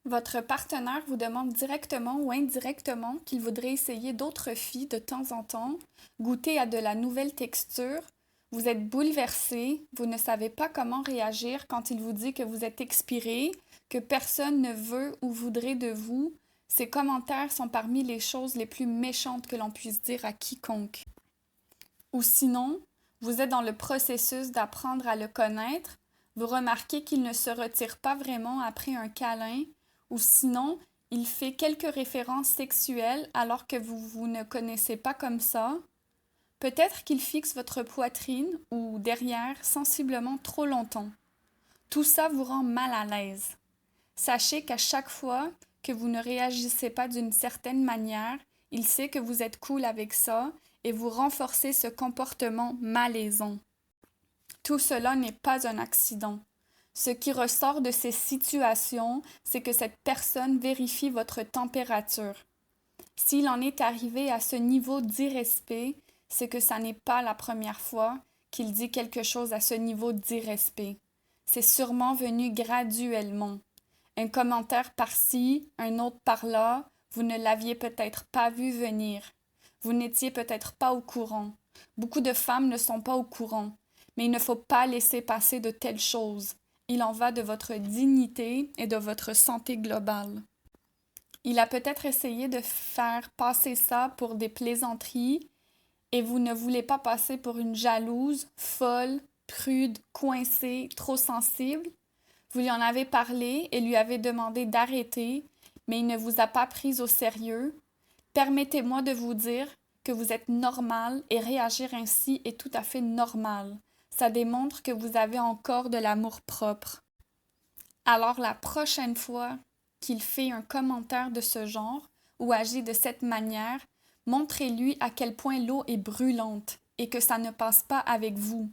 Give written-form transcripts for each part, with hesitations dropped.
Votre partenaire vous demande directement ou indirectement qu'il voudrait essayer d'autres filles de temps en temps, goûter à de la nouvelle texture. Vous êtes bouleversé, vous ne savez pas comment réagir quand il vous dit que vous êtes expiré, que personne ne veut ou voudrait de vous. Ces commentaires sont parmi les choses les plus méchantes que l'on puisse dire à quiconque. Ou sinon, vous êtes dans le processus d'apprendre à le connaître, vous remarquez qu'il ne se retire pas vraiment après un câlin, ou sinon, il fait quelques références sexuelles alors que vous ne connaissez pas comme ça. Peut-être qu'il fixe votre poitrine ou derrière sensiblement trop longtemps. Tout ça vous rend mal à l'aise. Sachez qu'à chaque fois que vous ne réagissez pas d'une certaine manière, il sait que vous êtes cool avec ça et vous renforcez ce comportement malaisant. Tout cela n'est pas un accident. Ce qui ressort de ces situations, c'est que cette personne vérifie votre température. S'il en est arrivé à ce niveau d'irrespect, c'est que ça n'est pas la première fois qu'il dit quelque chose à ce niveau d'irrespect. C'est sûrement venu graduellement. Un commentaire par-ci, un autre par-là, vous ne l'aviez peut-être pas vu venir. Vous n'étiez peut-être pas au courant. Beaucoup de femmes ne sont pas au courant. Mais il ne faut pas laisser passer de telles choses. Il en va de votre dignité et de votre santé globale. Il a peut-être essayé de faire passer ça pour des plaisanteries et vous ne voulez pas passer pour une jalouse, folle, prude, coincée, trop sensible. Vous lui en avez parlé et lui avez demandé d'arrêter, mais il ne vous a pas pris au sérieux. Permettez-moi de vous dire que vous êtes normal et réagir ainsi est tout à fait normal. Ça démontre que vous avez encore de l'amour-propre. Alors la prochaine fois qu'il fait un commentaire de ce genre ou agit de cette manière, montrez-lui à quel point l'eau est brûlante et que ça ne passe pas avec vous,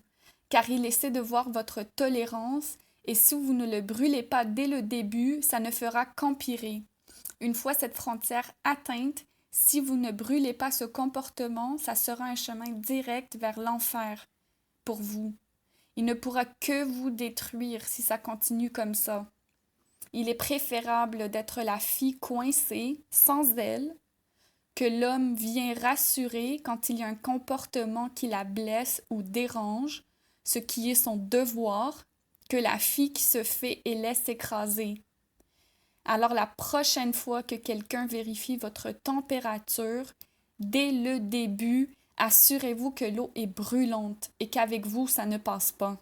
car il essaie de voir votre tolérance et si vous ne le brûlez pas dès le début, ça ne fera qu'empirer. Une fois cette frontière atteinte, si vous ne brûlez pas ce comportement, ça sera un chemin direct vers l'enfer pour vous. Il ne pourra que vous détruire si ça continue comme ça. Il est préférable d'être la fille coincée, sans elle, que l'homme vient rassurer quand il y a un comportement qui la blesse ou dérange, ce qui est son devoir, que la fille qui se fait et laisse écraser. Alors la prochaine fois que quelqu'un vérifie votre température, dès le début, assurez-vous que l'eau est brûlante et qu'avec vous, ça ne passe pas.